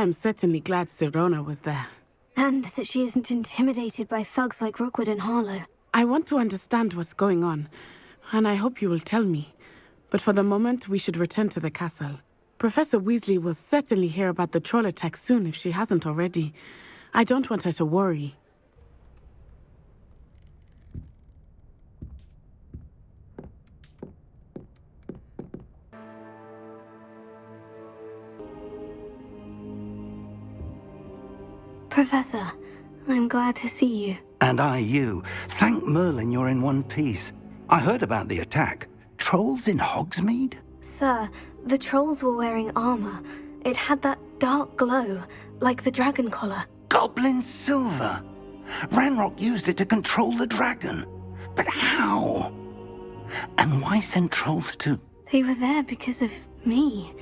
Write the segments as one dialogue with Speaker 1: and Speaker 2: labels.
Speaker 1: I'm certainly glad Sirona was there.
Speaker 2: And that she isn't intimidated by thugs like Rookwood and Harlow.
Speaker 1: I want to understand what's going on, and I hope you will tell me. But for the moment, we should return to the castle. Professor Weasley will certainly hear about the troll attack soon if she hasn't already. I don't want her to worry.
Speaker 2: Professor, I'm glad to see you.
Speaker 3: And I you. Thank Merlin you're in one piece. I heard about the attack. Trolls in Hogsmeade?
Speaker 2: Sir, the trolls were wearing armor. It had that dark glow, like the dragon collar.
Speaker 3: Goblin silver! Ranrock used it to control the dragon. But how? And why send trolls to...
Speaker 2: They were there because of me.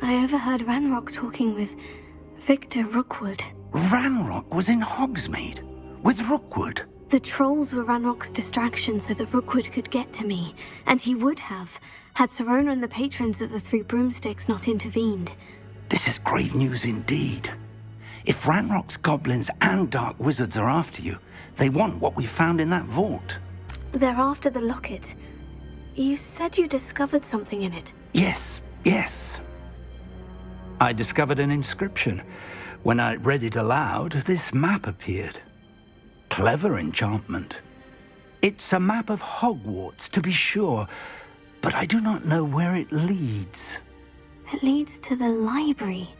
Speaker 2: I overheard Ranrock talking with Victor Rookwood.
Speaker 3: Ranrock was in Hogsmeade? With Rookwood?
Speaker 2: The trolls were Ranrock's distraction so that Rookwood could get to me. And he would have, had Sirona and the patrons at the Three Broomsticks not intervened.
Speaker 3: This is grave news indeed. If Ranrock's goblins and dark wizards are after you, they want what we found in that vault.
Speaker 2: They're after the locket. You said you discovered something in it.
Speaker 3: Yes. I discovered an inscription. When I read it aloud, this map appeared. Clever enchantment. It's a map of Hogwarts, to be sure, but I do not know where it leads.
Speaker 2: It leads to the library.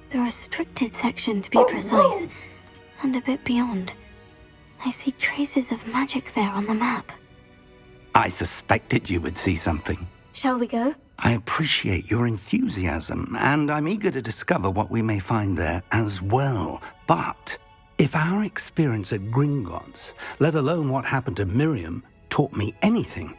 Speaker 2: The restricted section, to be precise. And a bit beyond. I see traces of magic there on the map.
Speaker 3: I suspected you would see something.
Speaker 2: Shall we go?
Speaker 3: I appreciate your enthusiasm, and I'm eager to discover what we may find there as well. But if our experience at Gringotts, let alone what happened to Miriam, taught me anything,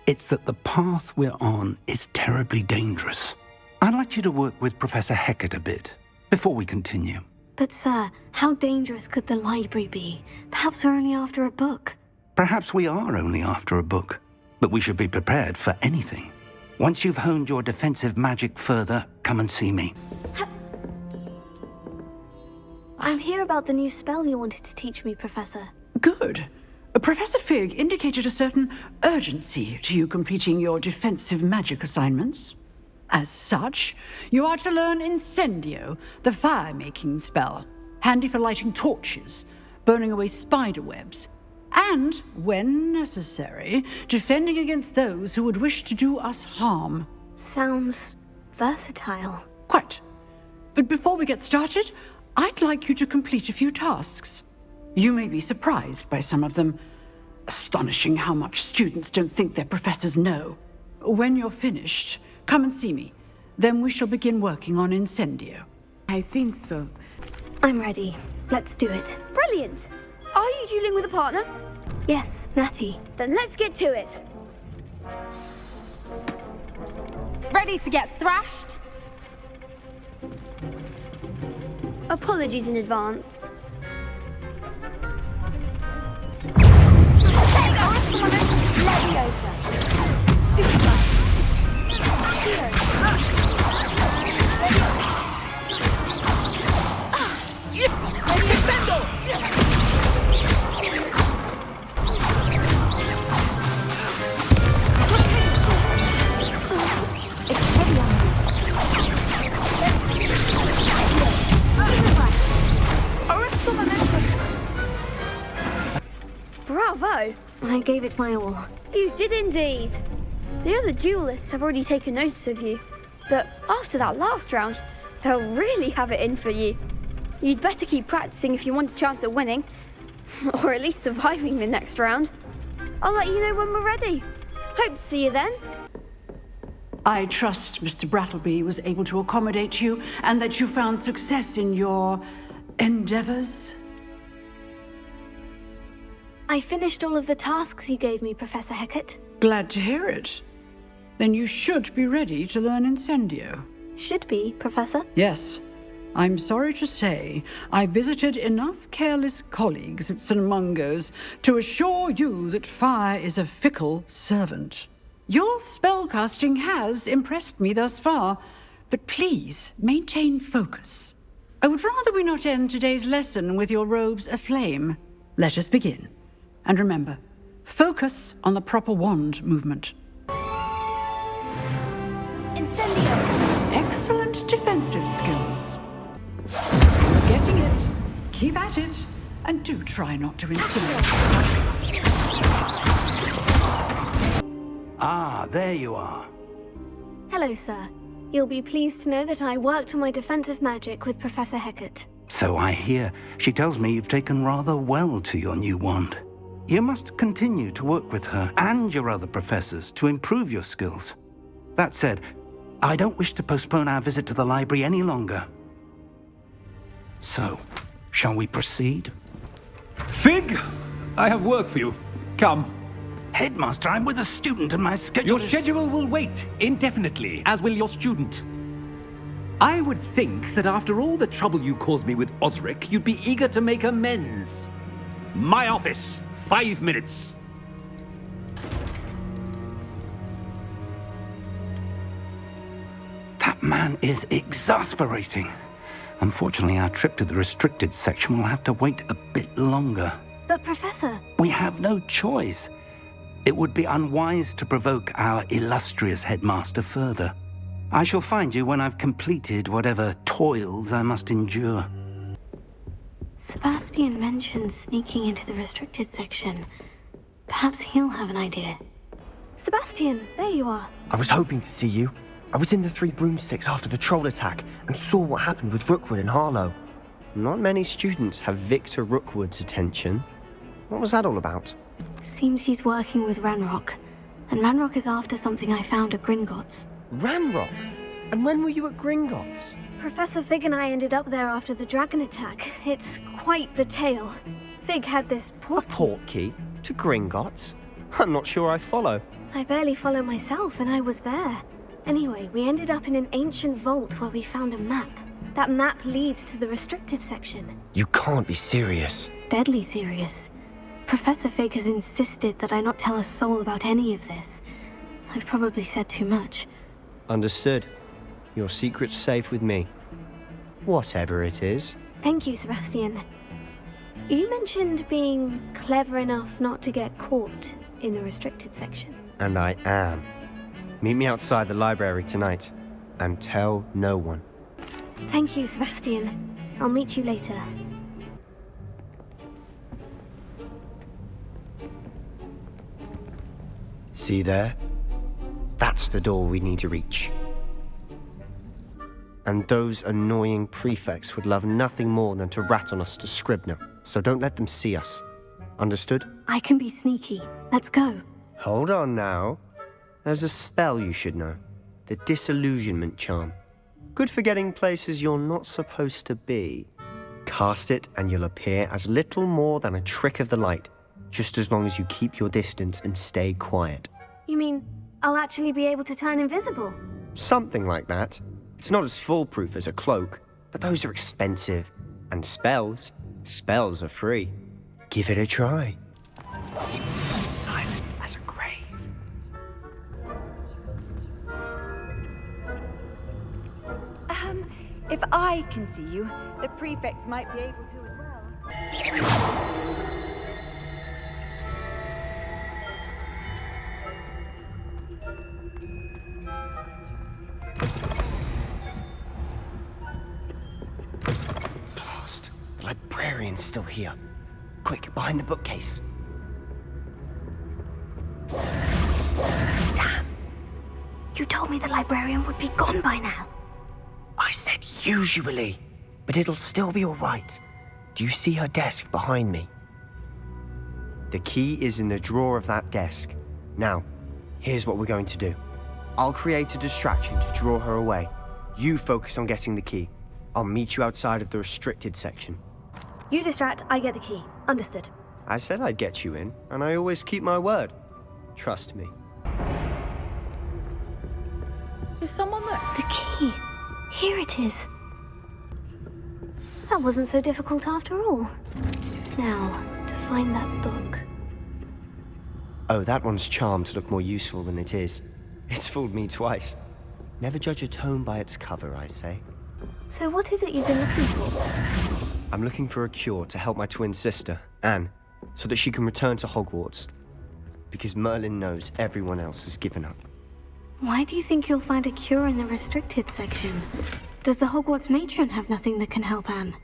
Speaker 3: it's that the path we're on is terribly dangerous. I'd like you to work with Professor Hecat a bit before we continue.
Speaker 2: But sir, how dangerous could the library be? Perhaps we're only after a book.
Speaker 3: Perhaps we are only after a book, but we should be prepared for anything. Once you've honed your defensive magic further, come and see me.
Speaker 2: I'm here about the new spell you wanted to teach me, Professor.
Speaker 4: Good. Professor Fig indicated a certain urgency to you completing your defensive magic assignments. As such, you are to learn Incendio, the fire-making spell, handy for lighting torches, burning away spider webs, and, when necessary, defending against those who would wish to do us harm.
Speaker 2: Sounds versatile.
Speaker 4: Quite. But before we get started, I'd like you to complete a few tasks. You may be surprised by some of them. Astonishing how much students don't think their professors know. When you're finished, come and see me. Then we shall begin working on Incendio.
Speaker 1: I think so.
Speaker 2: I'm ready. Let's do it.
Speaker 5: Brilliant! Are you dueling with a partner?
Speaker 2: Yes, Natty.
Speaker 5: Then let's get to it. Ready to get thrashed? Apologies in advance. Leviosa. Stupefy. Bravo!
Speaker 2: I gave it my all.
Speaker 5: You did indeed. The other duelists have already taken notice of you, but after that last round, they'll really have it in for you. You'd better keep practicing if you want a chance at winning, or at least surviving the next round. I'll let you know when we're ready. Hope to see you then.
Speaker 4: I trust Mr. Brattleby was able to accommodate you and that you found success in your endeavors.
Speaker 2: I finished all of the tasks you gave me, Professor Hecat.
Speaker 4: Glad to hear it. Then you should be ready to learn Incendio.
Speaker 2: Should be, Professor.
Speaker 4: Yes. I'm sorry to say, I visited enough careless colleagues at St. Mungo's to assure you that fire is a fickle servant. Your spellcasting has impressed me thus far, but please maintain focus. I would rather we not end today's lesson with your robes aflame. Let us begin. And remember, focus on the proper wand movement.
Speaker 2: Incendio!
Speaker 4: Excellent defensive skills. You're getting it. Keep at it. And do try not to incinerate.
Speaker 3: Ah, there you are.
Speaker 2: Hello, sir. You'll be pleased to know that I worked on my defensive magic with Professor Hecat.
Speaker 3: So I hear. She tells me you've taken rather well to your new wand. You must continue to work with her and your other professors to improve your skills. That said, I don't wish to postpone our visit to the library any longer. So, shall we proceed?
Speaker 6: Fig! I have work for you. Come.
Speaker 3: Headmaster, I'm with a student and my schedule
Speaker 6: Your schedule will wait indefinitely, as will your student. I would think that after all the trouble you caused me with Osric, you'd be eager to make amends. My office, 5 minutes.
Speaker 3: That man is exasperating. Unfortunately, our trip to the restricted section will have to wait a bit longer.
Speaker 2: But, Professor...
Speaker 3: We have no choice. It would be unwise to provoke our illustrious headmaster further. I shall find you when I've completed whatever toils I must endure.
Speaker 2: Sebastian mentioned sneaking into the restricted section. Perhaps he'll have an idea. Sebastian, there you are.
Speaker 7: I was hoping to see you. I was in the Three Broomsticks after the troll attack and saw what happened with Rookwood and Harlow.
Speaker 8: Not many students have Victor Rookwood's attention. What was that all about?
Speaker 2: Seems he's working with Ranrock. And Ranrock is after something I found at Gringotts.
Speaker 8: Ranrock? And when were you at Gringotts?
Speaker 2: Professor Fig and I ended up there after the dragon attack. It's quite the tale. Fig had this
Speaker 8: A portkey? To Gringotts? I'm not sure I follow.
Speaker 2: I barely follow myself, and I was there. Anyway, we ended up in an ancient vault where we found a map. That map leads to the restricted section.
Speaker 7: You can't be serious.
Speaker 2: Deadly serious. Professor Fig has insisted that I not tell a soul about any of this. I've probably said too much.
Speaker 8: Understood. Your secret's safe with me. Whatever it is.
Speaker 2: Thank you, Sebastian. You mentioned being clever enough not to get caught in the restricted section.
Speaker 8: And I am. Meet me outside the library tonight. And tell no one.
Speaker 2: Thank you, Sebastian. I'll meet you later.
Speaker 8: See there? That's the door we need to reach. And those annoying prefects would love nothing more than to rat on us to Scribner, so don't let them see us. Understood?
Speaker 2: I can be sneaky. Let's go.
Speaker 8: Hold on now. There's a spell you should know. The Disillusionment Charm. Good for getting places you're not supposed to be. Cast it and you'll appear as little more than a trick of the light, just as long as you keep your distance and stay quiet.
Speaker 2: You mean I'll actually be able to turn invisible?
Speaker 8: Something like that. It's not as foolproof as a cloak, but those are expensive. And spells are free. Give it a try.
Speaker 7: Silent as a grave.
Speaker 9: If I can see you, the prefects might be able to as well.
Speaker 7: Blast. The librarian's still here. Quick, behind the bookcase.
Speaker 2: Damn. You told me the librarian would be gone by now.
Speaker 7: I said usually, but it'll still be all right. Do you see her desk behind me?
Speaker 8: The key is in the drawer of that desk. Now, here's what we're going to do. I'll create a distraction to draw her away. You focus on getting the key. I'll meet you outside of the restricted section.
Speaker 2: You distract, I get the key. Understood.
Speaker 8: I said I'd get you in, and I always keep my word. Trust me.
Speaker 9: Is someone there?
Speaker 2: The key. Here it is. That wasn't so difficult after all. Now, to find that book.
Speaker 8: Oh, that one's charmed to look more useful than it is. It's fooled me twice. Never judge a tome by its cover, I say.
Speaker 2: So what is it you've been looking for?
Speaker 8: I'm looking for a cure to help my twin sister, Anne, so that she can return to Hogwarts. Because Merlin knows everyone else has given up.
Speaker 2: Why do you think you'll find a cure in the restricted section? Does the Hogwarts matron have nothing that can help Anne?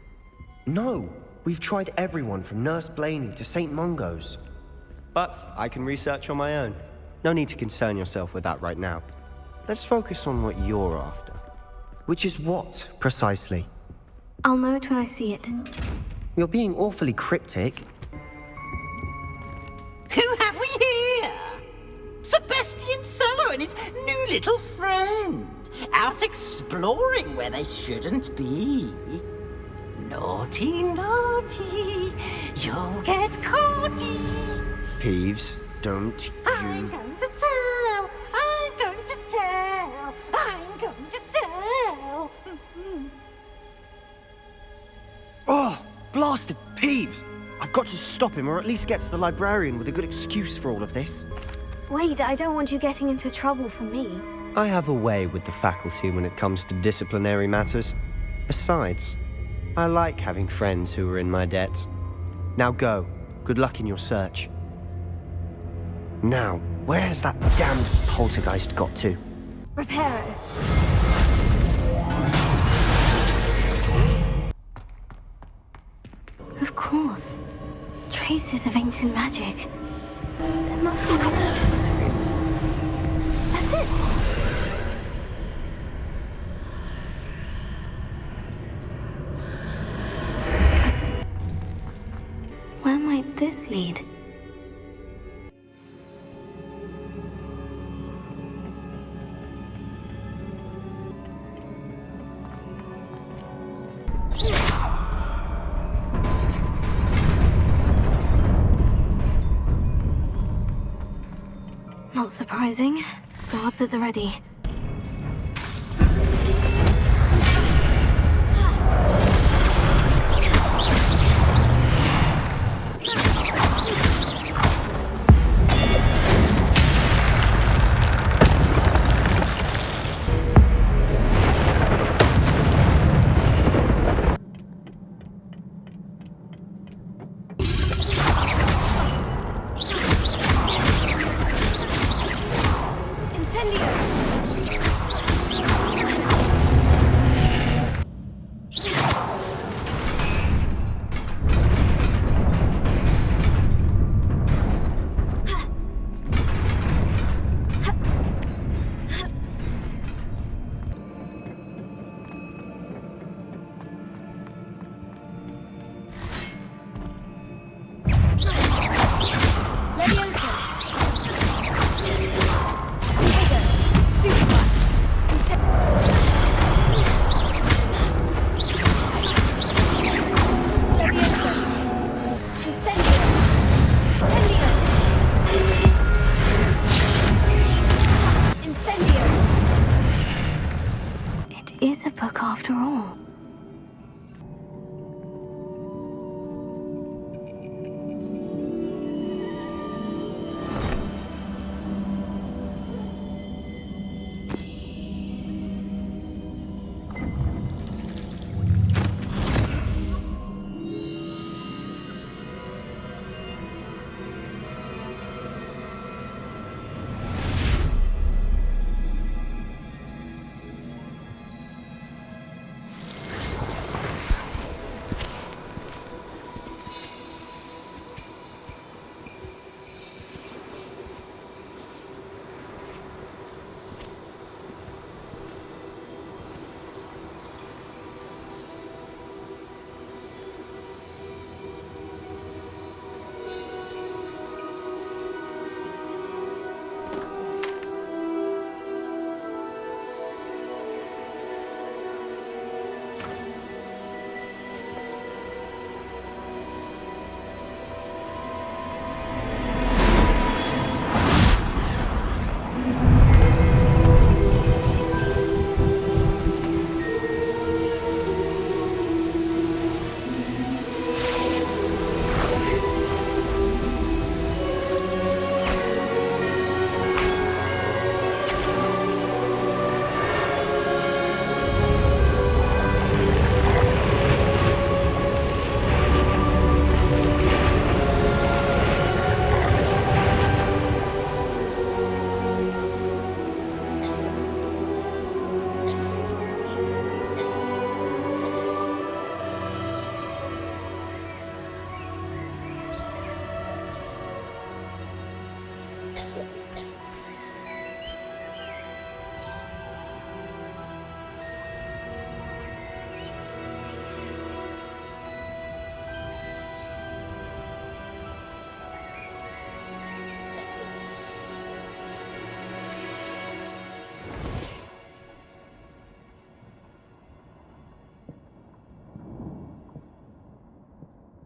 Speaker 7: No, we've tried everyone from Nurse Blaney to St. Mungo's.
Speaker 8: But I can research on my own. No need to concern yourself with that right now. Let's focus on what you're after.
Speaker 7: Which is what, precisely?
Speaker 2: I'll know it when I see it.
Speaker 7: You're being awfully cryptic.
Speaker 10: Who have we here? Sebastian Sallow and his new little friend, out exploring where they shouldn't be. Naughty, naughty, you'll get caughty.
Speaker 8: Peeves, don't
Speaker 10: I'm
Speaker 8: you...
Speaker 10: going to tell, I'm going to tell, I'm going to tell.
Speaker 7: Oh, blasted Peeves! I've got to stop him, or at least get to the librarian with a good excuse for all of this.
Speaker 2: Wait, I don't want you getting into trouble for me.
Speaker 8: I have a way with the faculty when it comes to disciplinary matters. Besides, I like having friends who are in my debt. Now go. Good luck in your search.
Speaker 7: Now, where's that damned poltergeist got to?
Speaker 2: Reparo. Of course. Traces of ancient magic. There must be more to this room. That's it. Where might this lead? Not surprising. Guards at the ready. Is a book after all.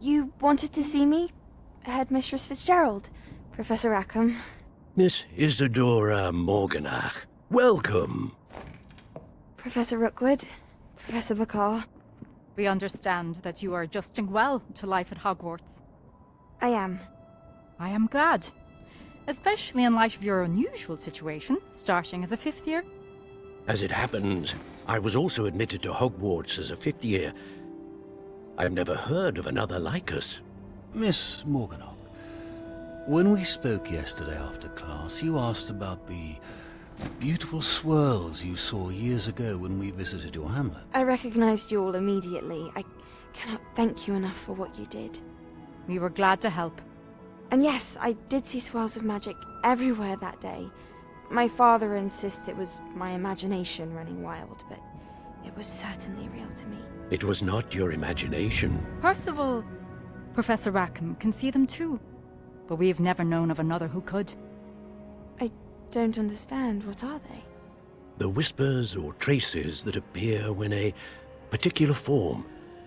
Speaker 9: You wanted to see me? Headmistress Fitzgerald, Professor Rackham.
Speaker 11: Miss Isadora Morganach, welcome.
Speaker 9: Professor Rookwood, Professor Bakar.
Speaker 12: We understand that you are adjusting well to life at Hogwarts.
Speaker 9: I am.
Speaker 12: I am glad. Especially in light of your unusual situation, starting as a 5th year.
Speaker 11: As it happens, I was also admitted to Hogwarts as a 5th year. I've never heard of another like us.
Speaker 13: Miss Morganach, when we spoke yesterday after class, you asked about the beautiful swirls you saw years ago when we visited your hamlet.
Speaker 9: I recognized you all immediately. I cannot thank you enough for what you did.
Speaker 12: We were glad to help.
Speaker 9: And yes, I did see swirls of magic everywhere that day. My father insists it was my imagination running wild, but it was certainly real to me.
Speaker 11: It was not your imagination.
Speaker 12: Percival, Professor Rackham can see them too. But we have never known of another who could.
Speaker 9: I don't understand. What are they?
Speaker 11: The whispers or traces that appear when a particular form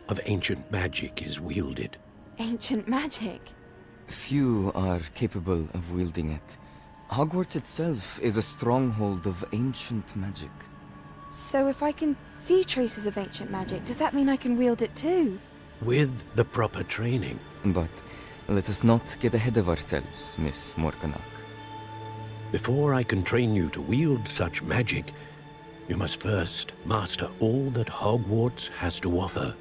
Speaker 11: of ancient magic is wielded.
Speaker 9: Ancient magic?
Speaker 14: Few are capable of wielding it. Hogwarts itself is a stronghold of ancient magic.
Speaker 9: So if I can see traces of ancient magic, does that mean I can wield it too?
Speaker 11: With the proper training.
Speaker 14: But let us not get ahead of ourselves, Miss Morganach.
Speaker 11: Before I can train you to wield such magic, you must first master all that Hogwarts has to offer.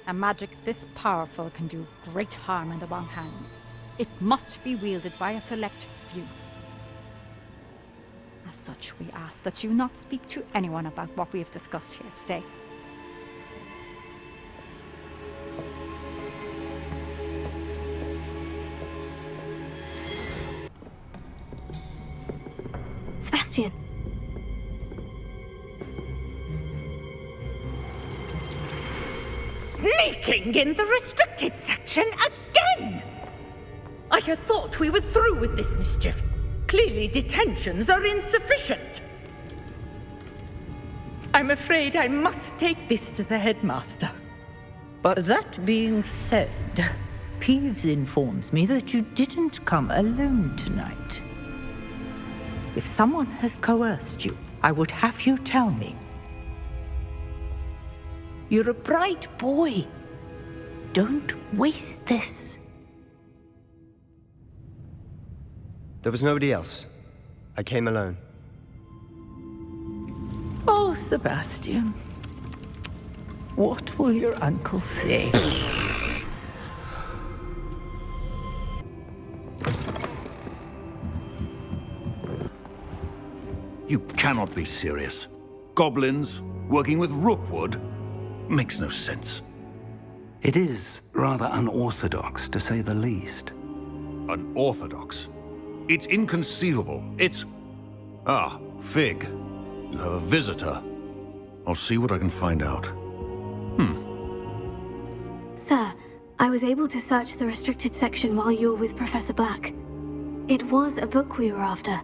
Speaker 12: A magic this powerful can do great harm in the wrong hands. It must be wielded by a select few. As such, we ask that you not speak to anyone about what we have discussed here today.
Speaker 2: Sebastian!
Speaker 10: Sneaking in the restricted section again! I had thought we were through with this mischief. Clearly detentions are insufficient. I'm afraid I must take this to the headmaster.
Speaker 8: But
Speaker 10: that being said, Peeves informs me that you didn't come alone tonight. If someone has coerced you, I would have you tell me. You're a bright boy. Don't waste this.
Speaker 8: there was nobody else. I came alone.
Speaker 10: Oh, Sebastian. What will your uncle say?
Speaker 15: You cannot be serious. Goblins working with Rookwood makes no sense.
Speaker 3: It is rather unorthodox, to say the least.
Speaker 15: Unorthodox? It's inconceivable. It's... Ah, Fig. You have a visitor. I'll see what I can find out.
Speaker 2: Sir, I was able to search the restricted section while you were with Professor Black. It was a book we were after.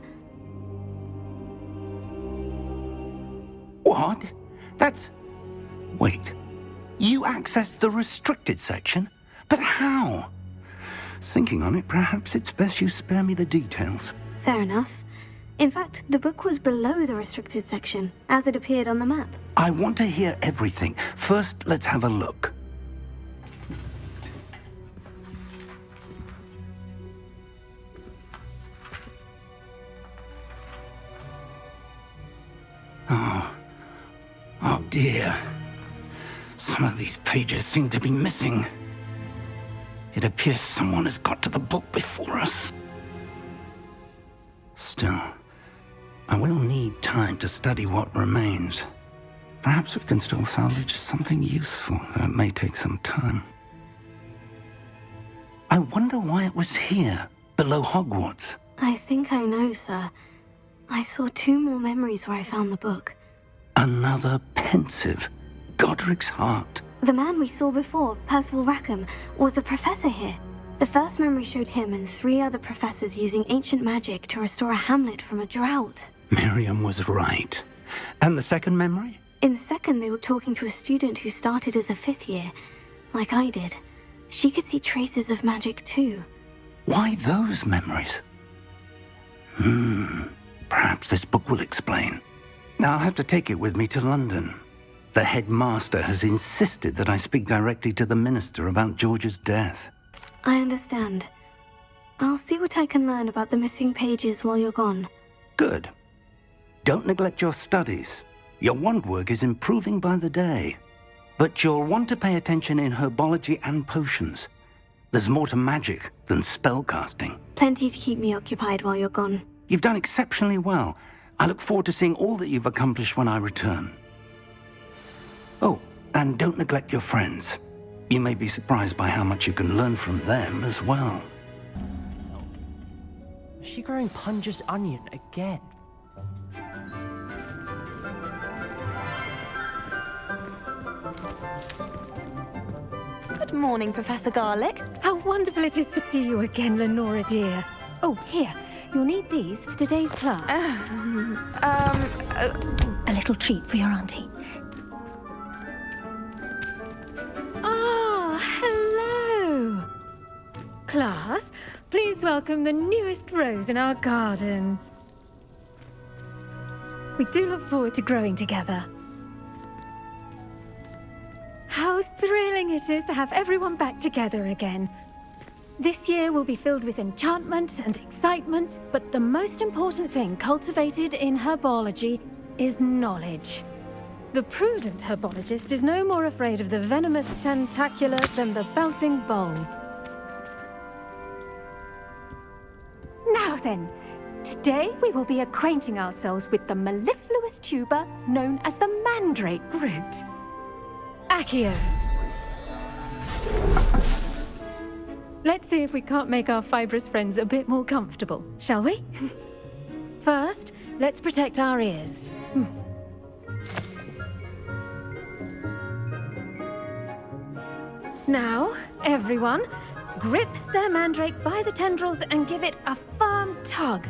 Speaker 3: What? That's... Wait. You accessed the restricted section? But how? Thinking on it, perhaps it's best you spare me the details.
Speaker 2: Fair enough. In fact, the book was below the restricted section, as it appeared on the map.
Speaker 3: I want to hear everything. First, let's have a look. Oh dear. Some of these pages seem to be missing. It appears someone has got to the book before us. Still, I will need time to study what remains. Perhaps we can still salvage something useful, though it may take some time. I wonder why it was here, below Hogwarts.
Speaker 2: I think I know, sir. I saw 2 more memories where I found the book.
Speaker 3: Another pensive. Godric's heart.
Speaker 2: The man we saw before, Percival Rackham, was a professor here. The first memory showed him and 3 other professors using ancient magic to restore a hamlet from a drought.
Speaker 3: Miriam was right. And the second memory?
Speaker 2: In the second, they were talking to a student who started as a 5th year. like I did. She could see traces of magic too.
Speaker 3: Why those memories? Perhaps this book will explain. I'll have to take it with me to London. The headmaster has insisted that I speak directly to the minister about George's death.
Speaker 2: I understand. I'll see what I can learn about the missing pages while you're gone.
Speaker 3: Good. Don't neglect your studies. Your wand work is improving by the day. But you'll want to pay attention in herbology and potions. There's more to magic than spellcasting.
Speaker 2: Plenty to keep me occupied while you're gone.
Speaker 3: You've done exceptionally well. I look forward to seeing all that you've accomplished when I return. Oh, and don't neglect your friends. You may be surprised by how much you can learn from them as well.
Speaker 7: Is she growing Punja's onion again?
Speaker 16: Good morning, Professor Garlick.
Speaker 17: How wonderful it is to see you again, Lenora dear. Oh, here. You'll need these for today's class. A little treat for your auntie. Ah, hello. Class, please welcome the newest rose in our garden. We do look forward to growing together. How thrilling it is to have everyone back together again. This year will be filled with enchantment and excitement, but the most important thing cultivated in herbology is knowledge. The prudent herbologist is no more afraid of the venomous tentacula than the bouncing bulb. Now then, today we will be acquainting ourselves with the mellifluous tuber known as the mandrake root. Accio. Let's see if we can't make our fibrous friends a bit more comfortable, shall we? First, let's protect our ears. Now, everyone, grip their mandrake by the tendrils and give it a firm tug.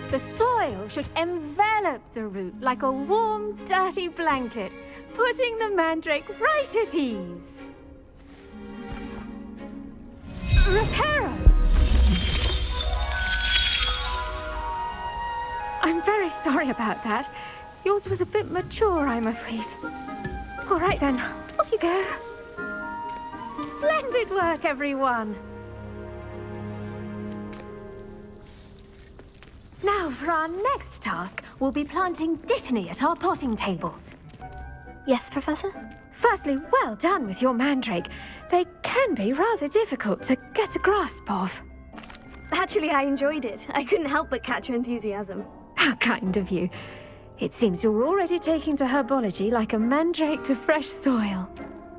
Speaker 17: The soil should envelop the root like a warm, dirty blanket, putting the mandrake right at ease. Reparo! I'm very sorry about that. Yours was a bit mature, I'm afraid. All right then, off you go. Splendid work, everyone. Now, for our next task, we'll be planting dittany at our potting tables.
Speaker 2: Yes, Professor?
Speaker 17: Firstly, well done with your mandrake. They can be rather difficult to get a grasp of.
Speaker 2: Actually, I enjoyed it. I couldn't help but catch your enthusiasm.
Speaker 17: How kind of you. It seems you're already taking to herbology like a mandrake to fresh soil.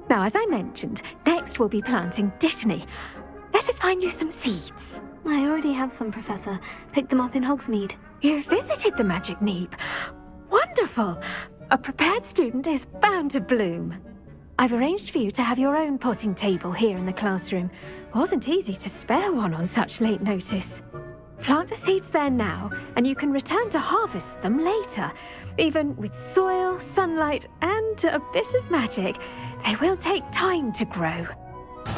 Speaker 17: Now, as I mentioned, next we'll be planting dittany. Let us find you some seeds.
Speaker 2: I already have some, Professor. Picked them up in Hogsmeade.
Speaker 17: You visited the Magic Neep. Wonderful! A prepared student is bound to bloom. I've arranged for you to have your own potting table here in the classroom. Wasn't easy to spare one on such late notice. Plant the seeds there now, and you can return to harvest them later. Even with soil, sunlight, and a bit of magic, they will take time to grow.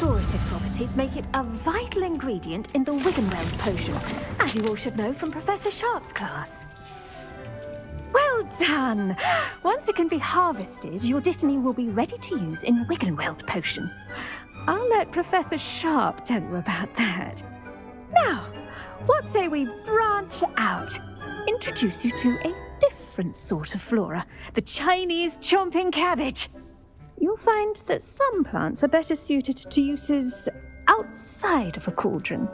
Speaker 17: Restorative properties make it a vital ingredient in the Wiggenweld potion, as you all should know from Professor Sharp's class. Well done! Once it can be harvested, your dittany will be ready to use in Wiggenweld potion. I'll let Professor Sharp tell you about that. Now, what say we branch out? Introduce you to a different sort of flora, the Chinese chomping cabbage. You'll find that some plants are better suited to uses outside of a cauldron.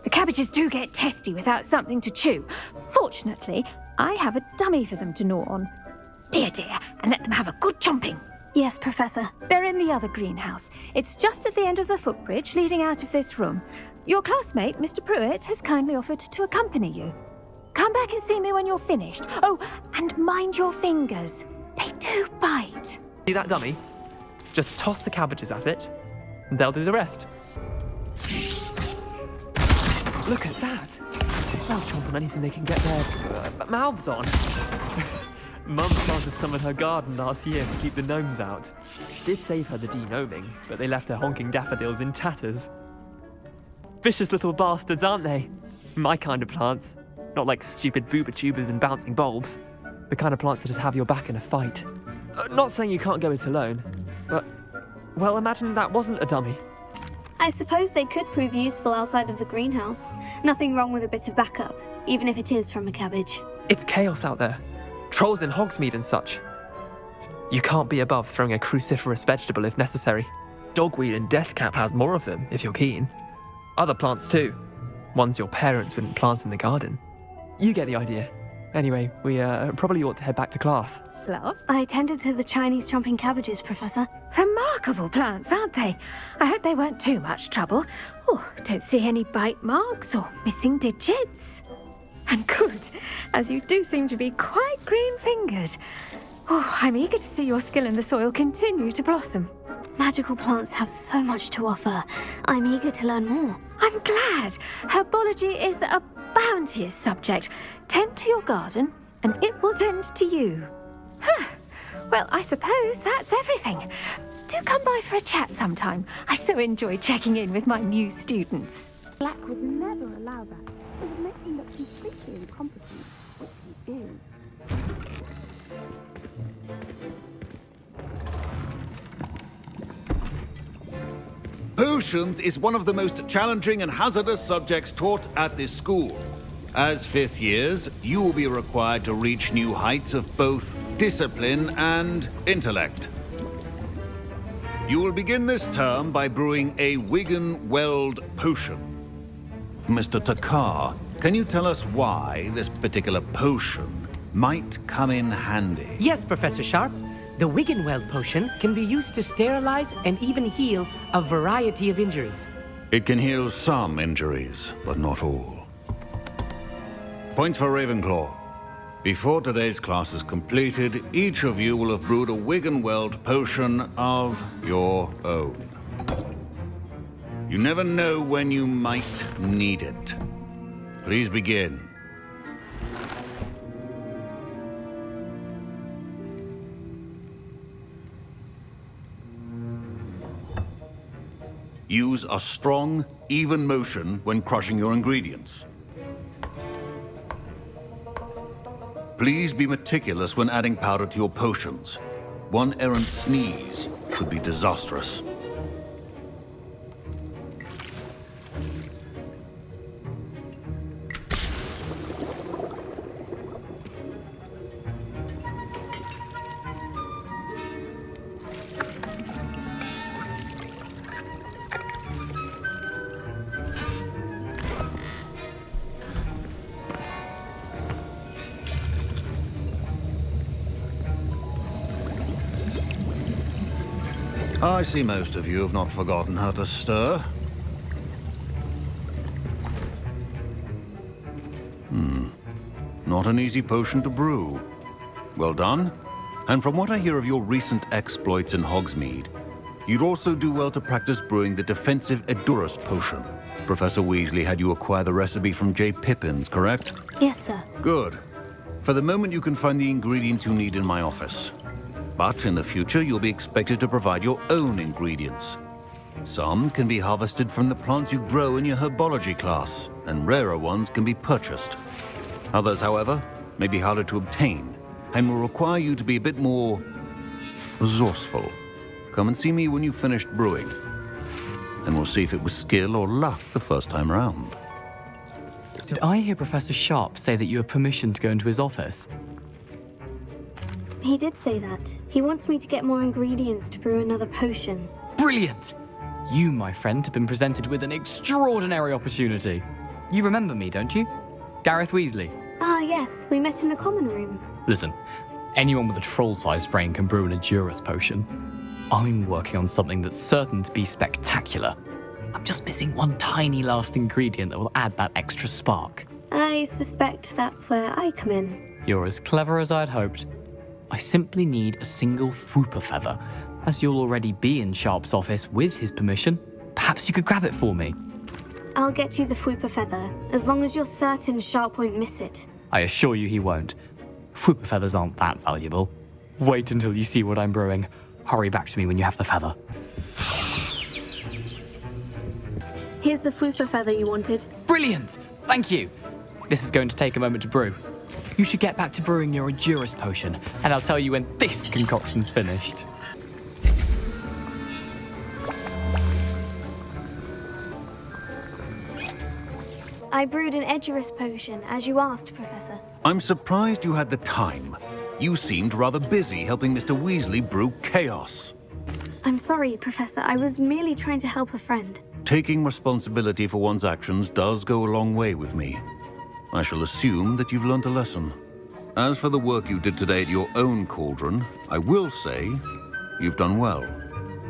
Speaker 17: The cabbages do get testy without something to chew. Fortunately, I have a dummy for them to gnaw on. Be a dear and let them have a good chomping. Yes, Professor. They're in the other greenhouse. It's just at the end of the footbridge leading out of this room. Your classmate, Mr. Pruitt, has kindly offered to accompany you. Come back and see me when you're finished. Oh, and mind your fingers. They do bite.
Speaker 18: See that dummy? Just toss the cabbages at it, and they'll do the rest. Look at that. They'll chomp on anything they can get their mouths on. Mum planted some in her garden last year to keep the gnomes out. Did save her the de-gnoming, but they left her honking daffodils in tatters. Vicious little bastards, aren't they? My kind of plants. Not like stupid booba tubers and bouncing bulbs. The kind of plants that'd have your back in a fight. Not saying you can't go it alone, but, well, imagine that wasn't a dummy.
Speaker 2: I suppose they could prove useful outside of the greenhouse. Nothing wrong with a bit of backup, even if it is from a cabbage.
Speaker 18: It's chaos out there. Trolls in Hogsmeade and such. You can't be above throwing a cruciferous vegetable if necessary. Dogweed and deathcap has more of them, if you're keen. Other plants too. Ones your parents wouldn't plant in the garden. You get the idea. Anyway, we probably ought to head back to class.
Speaker 17: Gloves?
Speaker 2: I tended to the Chinese chomping cabbages, Professor.
Speaker 17: Remarkable plants, aren't they? I hope they weren't too much trouble. Oh, don't see any bite marks or missing digits. And good, as you do seem to be quite green-fingered. Oh, I'm eager to see your skill in the soil continue to blossom.
Speaker 2: Magical plants have so much to offer. I'm eager to learn more.
Speaker 17: I'm glad. Herbology is a bounteous subject. Tend to your garden, and it will tend to you. Well, I suppose that's everything. Do come by for a chat sometime. I so enjoy checking in with my new students.
Speaker 5: Black would never allow that. It would make him look completely incompetent, which he is.
Speaker 15: Potions is one of the most challenging and hazardous subjects taught at this school. As fifth years, you will be required to reach new heights of both discipline and intellect. You will begin this term by brewing a Wiggenweld potion. Mr. Takar, can you tell us why this particular potion might come in handy?
Speaker 19: Yes, Professor Sharp. The Wiggenweld potion can be used to sterilize and even heal a variety of injuries.
Speaker 15: It can heal some injuries, but not all. Points for Ravenclaw. Before today's class is completed, each of you will have brewed a Wiggenweld potion of your own. You never know when you might need it. Please begin. Use a strong, even motion when crushing your ingredients. Please be meticulous when adding powder to your potions. One errant sneeze could be disastrous. I see most of you have not forgotten how to stir. Not an easy potion to brew. Well done. And from what I hear of your recent exploits in Hogsmeade, you'd also do well to practice brewing the defensive Edurus potion. Professor Weasley had you acquire the recipe from J. Pippins, correct?
Speaker 2: Yes, sir.
Speaker 15: Good. For the moment, you can find the ingredients you need in my office. But in the future, you'll be expected to provide your own ingredients. Some can be harvested from the plants you grow in your herbology class, and rarer ones can be purchased. Others, however, may be harder to obtain, and will require you to be a bit more resourceful. Come and see me when you've finished brewing, and we'll see if it was skill or luck the first time round.
Speaker 20: Did I hear Professor Sharp say that you have permission to go into his office?
Speaker 2: He did say that. He wants me to get more ingredients to brew another potion.
Speaker 20: Brilliant! You, my friend, have been presented with an extraordinary opportunity. You remember me, don't you? Gareth Weasley.
Speaker 2: Ah, yes. We met in the common room.
Speaker 20: Listen, Anyone with a troll-sized brain can brew an Endurus potion. I'm working on something that's certain to be spectacular. I'm just missing one tiny last ingredient that will add that extra spark.
Speaker 2: I suspect that's where I come in.
Speaker 20: You're as clever as I'd hoped. I simply need a single Fwooper feather. As you'll already be in Sharp's office with his permission, perhaps you could grab it for me.
Speaker 2: I'll get you the Fwooper feather, as long as you're certain Sharp won't miss it.
Speaker 20: I assure you he won't. Fwooper feathers aren't that valuable. Wait until you see what I'm brewing. Hurry back to me when you have the feather.
Speaker 2: Here's the Fwooper feather you wanted.
Speaker 20: Brilliant! Thank you! This is going to take a moment to brew. You should get back to brewing your Endurus potion, and I'll tell you when this concoction's finished.
Speaker 2: I brewed an Edurus potion, as you asked, Professor.
Speaker 15: I'm surprised you had the time. You seemed rather busy helping Mr. Weasley brew chaos.
Speaker 2: I'm sorry, Professor. I was merely trying to help a friend.
Speaker 15: Taking responsibility for one's actions does go a long way with me. I shall assume that you've learnt a lesson. As for the work you did today at your own cauldron, I will say you've done well.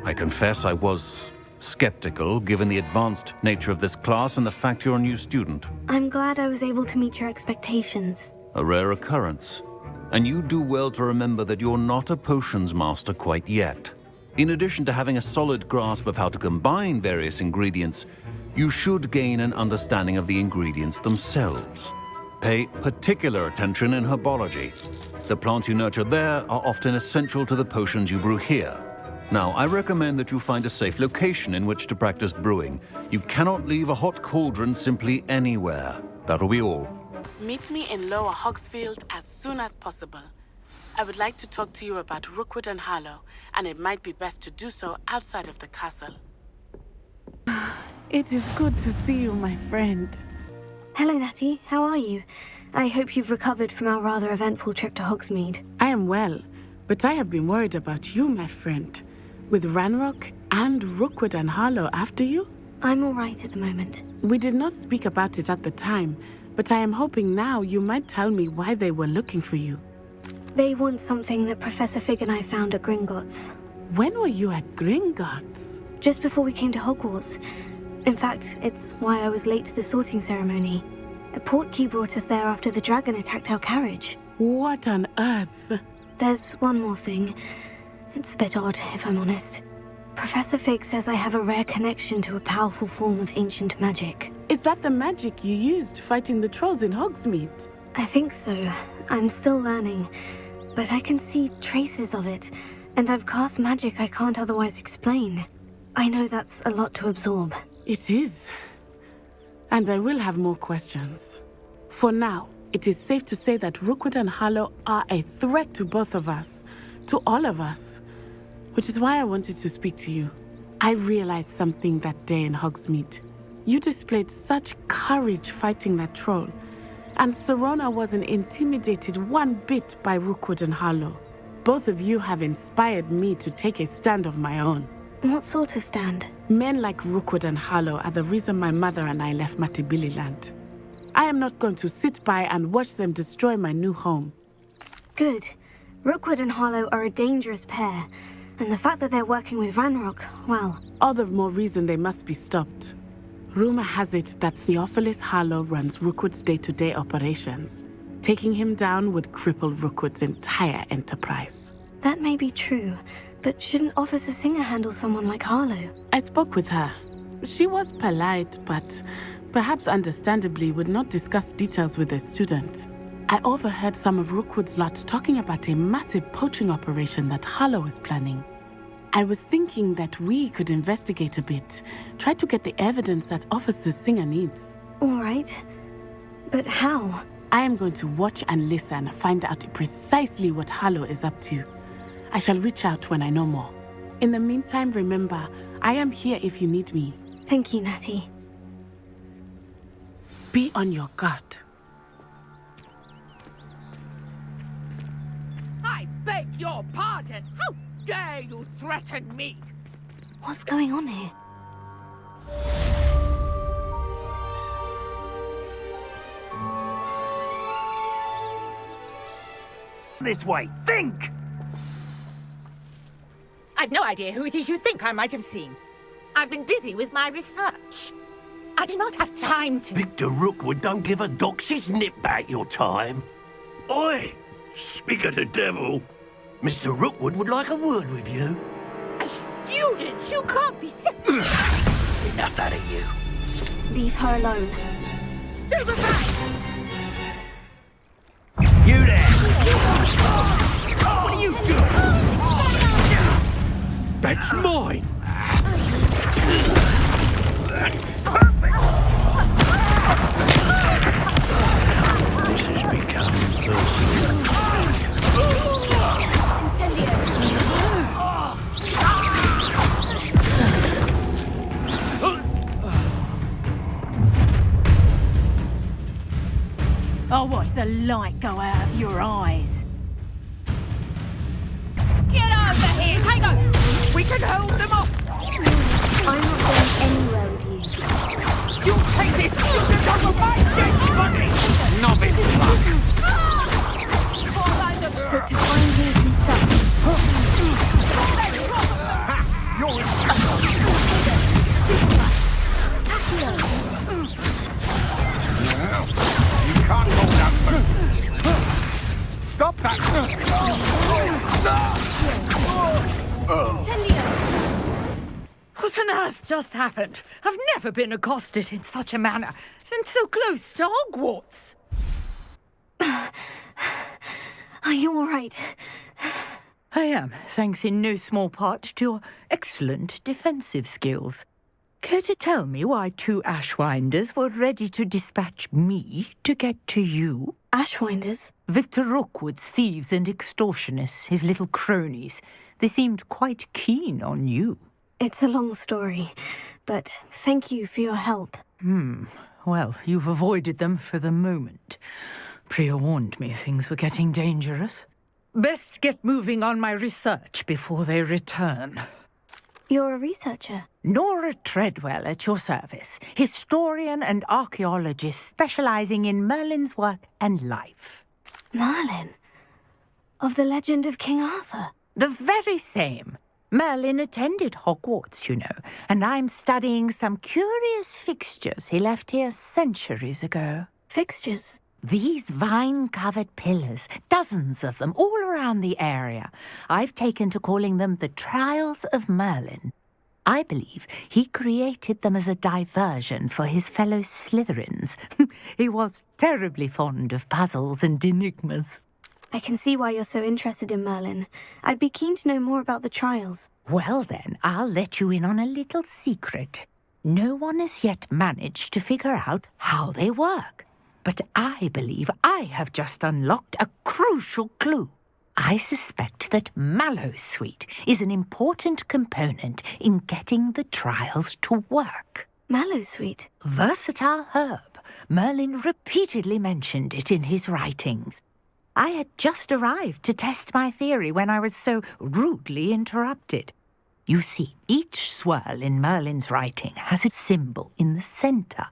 Speaker 15: I confess I was skeptical, given the advanced nature of this class and the fact you're a new student.
Speaker 2: I'm glad I was able to meet your expectations.
Speaker 15: A rare occurrence. And you do well to remember that you're not a potions master quite yet. In addition to having a solid grasp of how to combine various ingredients, you should gain an understanding of the ingredients themselves. Pay particular attention in herbology. The plants you nurture there are often essential to the potions you brew here. Now, I recommend that you find a safe location in which to practice brewing. You cannot leave a hot cauldron simply anywhere. That'll be all.
Speaker 1: Meet me in Lower Hogsfield as soon as possible. I would like to talk to you about Rookwood and Harlow, and it might be best to do so outside of the castle. It is good to see you, my friend.
Speaker 2: Hello, Natty. How are you? I hope you've recovered from our rather eventful trip to Hogsmeade.
Speaker 1: I am well, but I have been worried about you, my friend. With Ranrock and Rookwood and Harlow after you?
Speaker 2: I'm all right at the moment.
Speaker 1: We did not speak about it at the time, but I am hoping now you might tell me why they were looking for you.
Speaker 2: They want something that Professor Fig and I found at Gringotts.
Speaker 1: When were you at Gringotts?
Speaker 2: Just before we came to Hogwarts. In fact, it's why I was late to the sorting ceremony. A portkey brought us there after the dragon attacked our carriage.
Speaker 1: What on earth?
Speaker 2: There's one more thing. It's a bit odd, if I'm honest. Professor Fig says I have a rare connection to a powerful form of ancient magic.
Speaker 1: Is that the magic you used fighting the trolls in Hogsmeade?
Speaker 2: I think so. I'm still learning, but I can see traces of it, and I've cast magic I can't otherwise explain. I know that's a lot to absorb.
Speaker 1: It is. And I will have more questions. For now, it is safe to say that Rookwood and Harlow are a threat to both of us, to all of us, which is why I wanted to speak to you. I realized something that day in Hogsmeade. You displayed such courage fighting that troll, and Serona wasn't intimidated one bit by Rookwood and Harlow. Both of you have inspired me to take a stand of my own.
Speaker 2: What sort of stand?
Speaker 1: Men like Rookwood and Harlow are the reason my mother and I left Matibililand. I am not going to sit by and watch them destroy my new home.
Speaker 2: Good. Rookwood and Harlow are a dangerous pair, and the fact that they're working with Ranrock, well...
Speaker 1: All the more reason they must be stopped. Rumor has it that Theophilus Harlow runs Rookwood's day-to-day operations. Taking him down would cripple Rookwood's entire enterprise.
Speaker 2: That may be true, but shouldn't Officer Singer handle someone like Harlow?
Speaker 1: I spoke with her. She was polite, but perhaps understandably would not discuss details with a student. I overheard some of Rookwood's lot talking about a massive poaching operation that Harlow is planning. I was thinking that we could investigate a bit, try to get the evidence that Officer Singer needs.
Speaker 2: All right. But how?
Speaker 1: I am going to watch and listen, find out precisely what Harlow is up to. I shall reach out when I know more. In the meantime, remember, I am here if you need me.
Speaker 2: Thank you, Natty.
Speaker 1: Be on your guard.
Speaker 21: I beg your pardon. How dare you threaten me?
Speaker 2: What's going on here?
Speaker 4: this way. Think!
Speaker 21: I've no idea who it is you think I might have seen. I've been busy with my research. I do not have time to...
Speaker 11: Victor Rookwood don't give a doxy's nip back your time. Oi! Speak of the devil. Mr. Rookwood would like a word with you.
Speaker 21: A student? You can't be serious.
Speaker 11: Enough out of you.
Speaker 2: Leave her alone.
Speaker 21: Stand aside!
Speaker 11: You there! What are you doing? That's mine! This has become personal.
Speaker 17: I'll watch the light go out of your eyes.
Speaker 21: Get over here! Take over! We can hold them off!
Speaker 2: I'm not going anywhere with you.
Speaker 21: You'll take this student off of my dead body! Novice luck!
Speaker 2: But to find me himself.
Speaker 21: You're
Speaker 4: You can't hold that. Stop that!
Speaker 21: What on earth just happened? I've never been accosted in such a manner, and so close to Hogwarts.
Speaker 2: Are you all right?
Speaker 21: I am, thanks in no small part to your excellent defensive skills. Care to tell me why 2 Ashwinders were ready to dispatch me to get to you?
Speaker 2: Ashwinders?
Speaker 21: Victor Rookwood's thieves and extortionists, his little cronies. They seemed quite keen on you.
Speaker 2: It's a long story, but thank you for your help.
Speaker 21: Well, you've avoided them for the moment. Priya warned me things were getting dangerous. Best get moving on my research before they return.
Speaker 2: You're a researcher?
Speaker 21: Nora Treadwell at your service, historian and archaeologist specializing in Merlin's work and life.
Speaker 2: Merlin? Of the legend of King Arthur?
Speaker 21: The very same. Merlin attended Hogwarts, you know, and I'm studying some curious fixtures he left here centuries ago.
Speaker 2: Fixtures?
Speaker 21: These vine-covered pillars, dozens of them, all around the area. I've taken to calling them the Trials of Merlin. I believe he created them as a diversion for his fellow Slytherins. He was terribly fond of puzzles and enigmas.
Speaker 2: I can see why you're so interested in Merlin. I'd be keen to know more about the trials.
Speaker 21: Well then, I'll let you in on a little secret. No one has yet managed to figure out how they work. But I believe I have just unlocked a crucial clue. I suspect that Mallowsweet is an important component in getting the trials to work.
Speaker 2: Mallowsweet?
Speaker 21: Versatile herb. Merlin repeatedly mentioned it in his writings. I had just arrived to test my theory when I was so rudely interrupted. You see, each swirl in Merlin's writing has a symbol in the centre.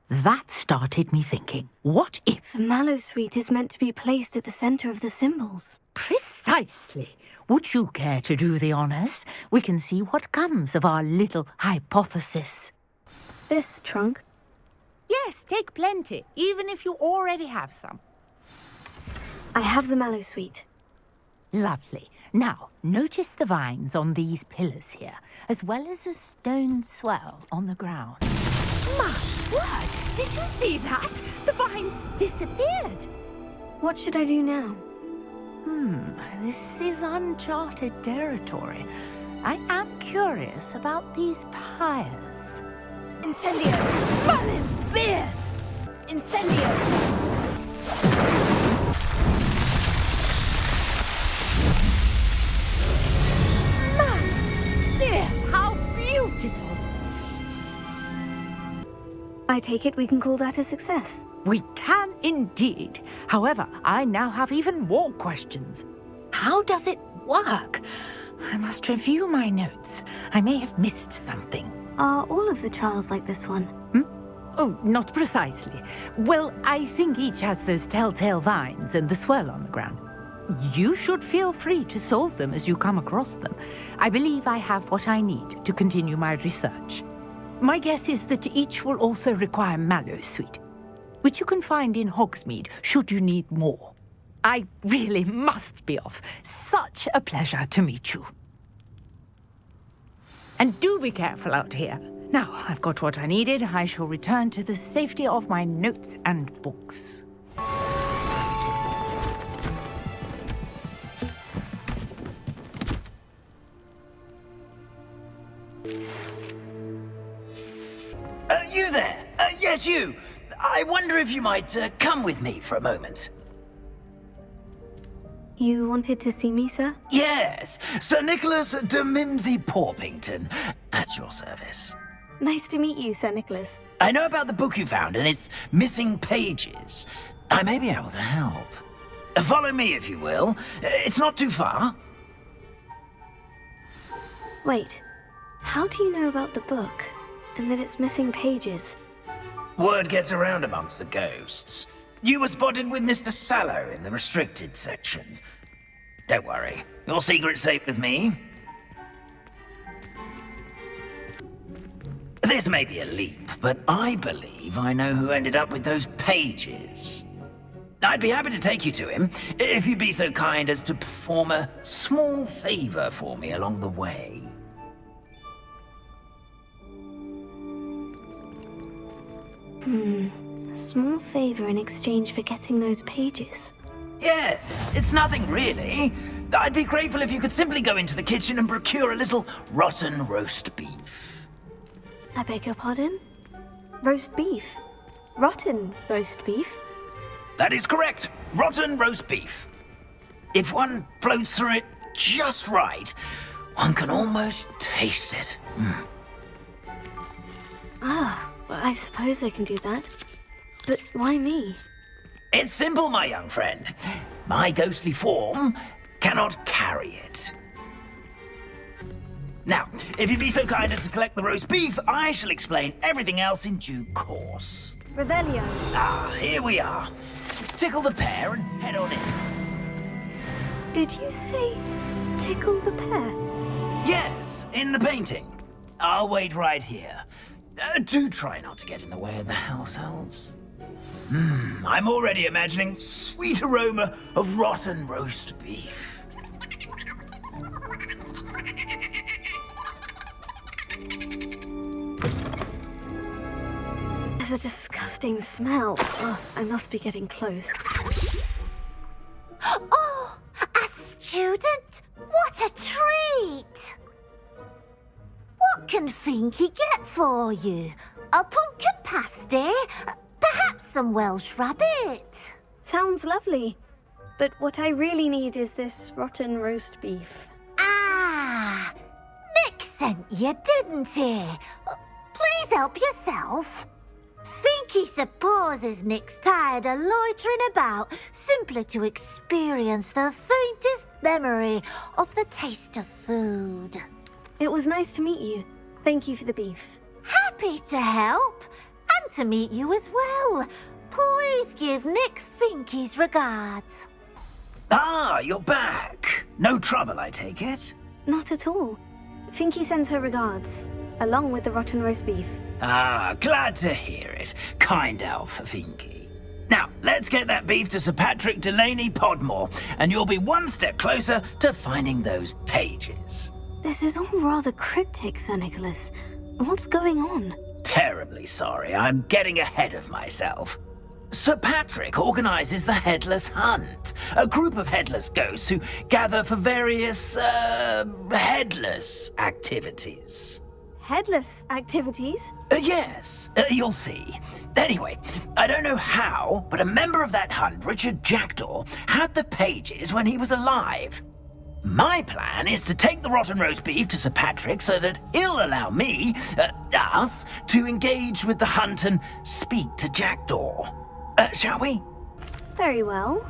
Speaker 21: That started me thinking, what if...
Speaker 2: The Mallowsweet is meant to be placed at the centre of the symbols.
Speaker 21: Precisely. Would you care to do the honours? We can see what comes of our little hypothesis.
Speaker 2: This trunk?
Speaker 21: Yes, take plenty, even if you already have some.
Speaker 2: I have the Mallowsweet.
Speaker 21: Lovely. Now, notice the vines on these pillars here, as well as a stone swell on the ground. My word! Did you see that? The vines disappeared.
Speaker 2: What should I do now?
Speaker 21: This is uncharted territory. I am curious about these pyres.
Speaker 2: Incendio!
Speaker 21: Merlin's beard!
Speaker 2: Incendio!
Speaker 21: How beautiful!
Speaker 2: I take it we can call that a success.
Speaker 21: We can indeed. However, I now have even more questions. How does it work? I must review my notes. I may have missed something.
Speaker 2: Are all of the trials like this one?
Speaker 21: Oh, not precisely. Well, I think each has those telltale vines and the swirl on the ground. You should feel free to solve them as you come across them. I believe I have what I need to continue my research. My guess is that each will also require Mallowsweet, which you can find in Hogsmeade should you need more. I really must be off. Such a pleasure to meet you. And do be careful out here. Now, I've got what I needed. I shall return to the safety of my notes and books.
Speaker 10: You there? Yes, you. I wonder if you might come with me for a moment.
Speaker 2: You wanted to see me, sir?
Speaker 10: Yes, Sir Nicholas de Mimsy Porpington, at your service.
Speaker 2: Nice to meet you, Sir Nicholas.
Speaker 10: I know about the book you found and its missing pages. I may be able to help. Follow me, if you will. It's not too far.
Speaker 2: Wait, how do you know about the book? And that it's missing pages?
Speaker 10: Word gets around amongst the ghosts. You were spotted with Mr. Sallow in the restricted section. Don't worry, your secret's safe with me. This may be a leap, but I believe I know who ended up with those pages. I'd be happy to take you to him, if you'd be so kind as to perform a small favor for me along the way.
Speaker 2: A small favor in exchange for getting those pages.
Speaker 10: Yes, it's nothing really. I'd be grateful if you could simply go into the kitchen and procure a little rotten roast beef.
Speaker 2: I beg your pardon? Roast beef? Rotten roast beef?
Speaker 10: That is correct. Rotten roast beef. If one floats through it just right, one can almost taste it.
Speaker 2: Ah, well, I suppose I can do that. But why me?
Speaker 10: It's simple, my young friend. My ghostly form cannot carry it. Now, if you'd be so kind as to collect the roast beef, I shall explain everything else in due course.
Speaker 2: Revelio.
Speaker 10: Ah, here we are. Tickle the pear and head on in.
Speaker 2: Did you say tickle the pear?
Speaker 10: Yes, in the painting. I'll wait right here. Do try not to get in the way of the house elves. I'm already imagining sweet aroma of rotten roast beef.
Speaker 2: There's a disgusting smell. Oh, I must be getting close.
Speaker 21: Oh, a student? What a treat! What can Finky get for you? A pumpkin pasty? Perhaps some Welsh rabbit?
Speaker 2: Sounds lovely. But what I really need is this rotten roast beef.
Speaker 21: Ah, Nick sent you, didn't he? Please help yourself. Finky supposes Nick's tired of loitering about simply to experience the faintest memory of the taste of food.
Speaker 2: It was nice to meet you. Thank you for the beef.
Speaker 21: Happy to help, and to meet you as well. Please give Nick Finky's regards.
Speaker 10: Ah, you're back. No trouble, I take it?
Speaker 2: Not at all. Finky sends her regards, along with the rotten roast beef.
Speaker 10: Ah, glad to hear it. Kind elf, Finky. Now, let's get that beef to Sir Patrick Delaney Podmore, and you'll be one step closer to finding those pages.
Speaker 2: This is all rather cryptic, Sir Nicholas. What's going on?
Speaker 10: Terribly sorry, I'm getting ahead of myself. Sir Patrick organises the Headless Hunt, a group of headless ghosts who gather for various, headless activities.
Speaker 2: Headless activities?
Speaker 10: Yes, you'll see. Anyway, I don't know how, but a member of that hunt, Richard Jackdaw, had the pages when he was alive. My plan is to take the rotten roast beef to Sir Patrick so that he'll allow me, us, to engage with the hunt and speak to Jackdaw. Shall we?
Speaker 2: Very well.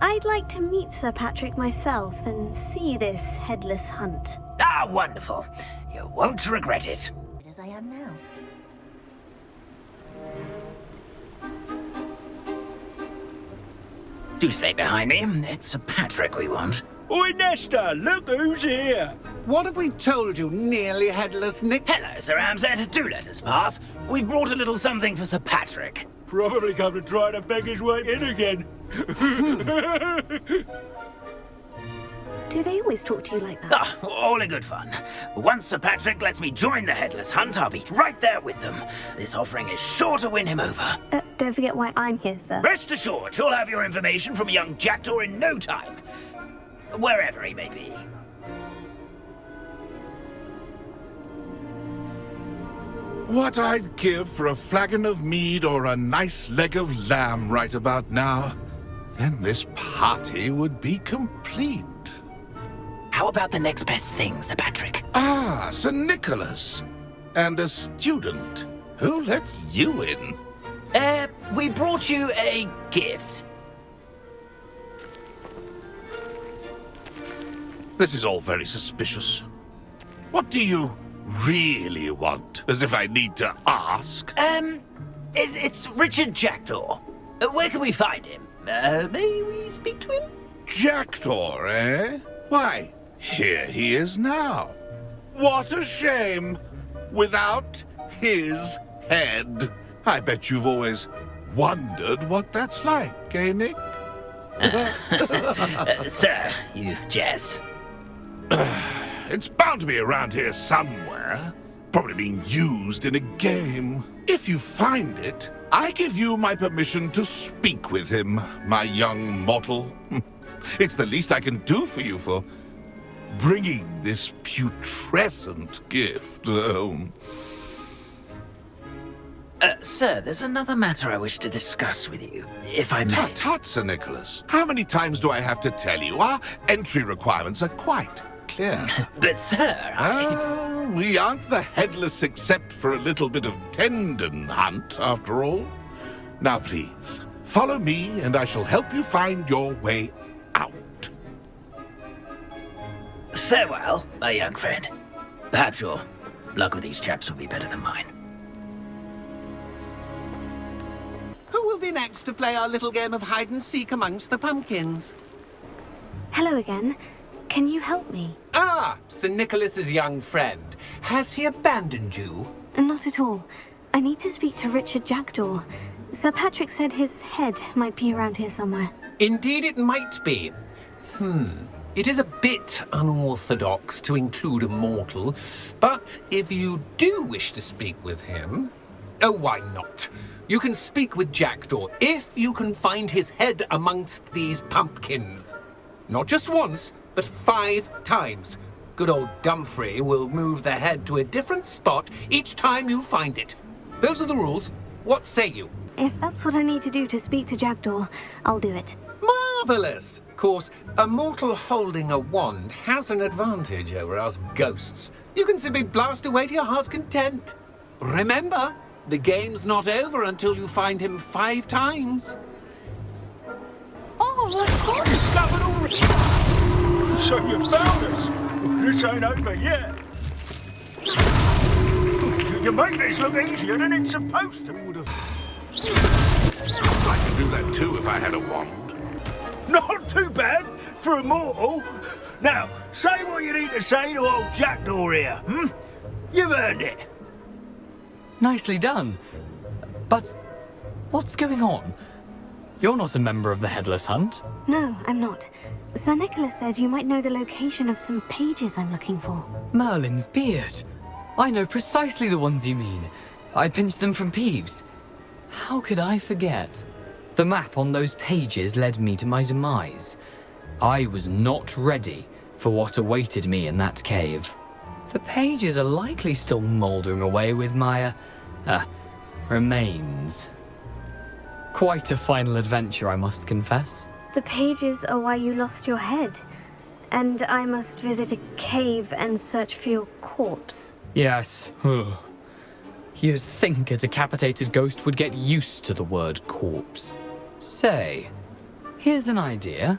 Speaker 2: I'd like to meet Sir Patrick myself and see this headless hunt.
Speaker 10: Ah, wonderful. You won't regret it.
Speaker 21: As I am now.
Speaker 10: Do stay behind me. It's Sir Patrick we want.
Speaker 4: Oi, Nesta, look who's here.
Speaker 6: What have we told you, nearly headless Nick?
Speaker 10: Hello, Sir Ramsed. Do let us pass. We've brought a little something for Sir Patrick.
Speaker 4: Probably come to try to beg his way in again.
Speaker 2: Do they always talk to you like that?
Speaker 10: Ah, all in good fun. Once Sir Patrick lets me join the Headless Hunt, I'll be right there with them. This offering is sure to win him over.
Speaker 2: Don't forget why I'm here, sir.
Speaker 10: Rest assured, you'll have your information from a young jackdaw in no time. Wherever he may be.
Speaker 22: What I'd give for a flagon of mead or a nice leg of lamb right about now. Then this party would be complete.
Speaker 10: How about the next best thing, Sir Patrick?
Speaker 22: Ah, Sir Nicholas. And a student. Who let you in?
Speaker 10: We brought you a gift.
Speaker 22: This is all very suspicious. What do you really want? As if I need to ask?
Speaker 10: It's Richard Jackdaw. Where can we find him? May we speak to him?
Speaker 22: Jackdaw, eh? Why, here he is now. What a shame. Without his head. I bet you've always wondered what that's like, eh, Nick?
Speaker 10: Sir, you jest.
Speaker 22: It's bound to be around here somewhere. Probably being used in a game. If you find it, I give you my permission to speak with him, my young mortal. It's the least I can do for you for bringing this putrescent gift home.
Speaker 10: Sir, there's another matter I wish to discuss with you, if I may.
Speaker 22: Tut, tut, Sir Nicholas. How many times do I have to tell you? Our entry requirements are quite clear.
Speaker 10: But, sir,
Speaker 22: we aren't the headless except for a little bit of tendon hunt, after all. Now, please, follow me, and I shall help you find your way out.
Speaker 10: Farewell, my young friend. Perhaps your luck with these chaps will be better than mine.
Speaker 6: Who will be next to play our little game of hide-and-seek amongst the pumpkins?
Speaker 2: Hello again. Can you help me?
Speaker 6: Ah, Sir Nicholas's young friend. Has he abandoned you?
Speaker 2: Not at all. I need to speak to Richard Jackdaw. Sir Patrick said his head might be around here somewhere.
Speaker 6: Indeed it might be. It is a bit unorthodox to include a mortal, but if you do wish to speak with him... Oh, why not? You can speak with Jackdaw if you can find his head amongst these pumpkins. Not just once, but 5 times. Good old Dumfrey will move the head to a different spot each time you find it. Those are the rules. What say you?
Speaker 2: If that's what I need to do to speak to Jackdaw, I'll do it.
Speaker 6: Marvellous! Of course, a mortal holding a wand has an advantage over us ghosts. You can simply blast away to your heart's content. Remember, the game's not over until you find him 5 times.
Speaker 12: Oh, what's going
Speaker 4: Discovered already! So you found us! This ain't over yet. You make this look easier than it's supposed to.
Speaker 22: I could do that too if I had a wand.
Speaker 4: Not too bad for a mortal. Now, say what you need to say to old Jackdaw here, You've earned it.
Speaker 20: Nicely done. But what's going on? You're not a member of the Headless Hunt.
Speaker 2: No, I'm not. Sir Nicholas said you might know the location of some pages I'm looking for.
Speaker 20: Merlin's beard. I know precisely the ones you mean. I pinched them from Peeves. How could I forget? The map on those pages led me to my demise. I was not ready for what awaited me in that cave. The pages are likely still mouldering away with my, remains. Quite a final adventure, I must confess.
Speaker 2: The pages are why you lost your head. And I must visit a cave and search for your corpse.
Speaker 20: Yes. You'd think a decapitated ghost would get used to the word corpse. Say, here's an idea.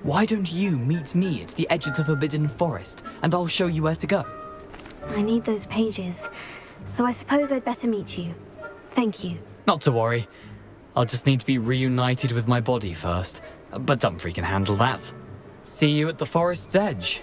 Speaker 20: Why don't you meet me at the edge of the Forbidden Forest, and I'll show you where to go?
Speaker 2: I need those pages, so I suppose I'd better meet you. Thank you.
Speaker 20: Not to worry. I'll just need to be reunited with my body first. but Dumfries can handle that. See you at the forest's edge.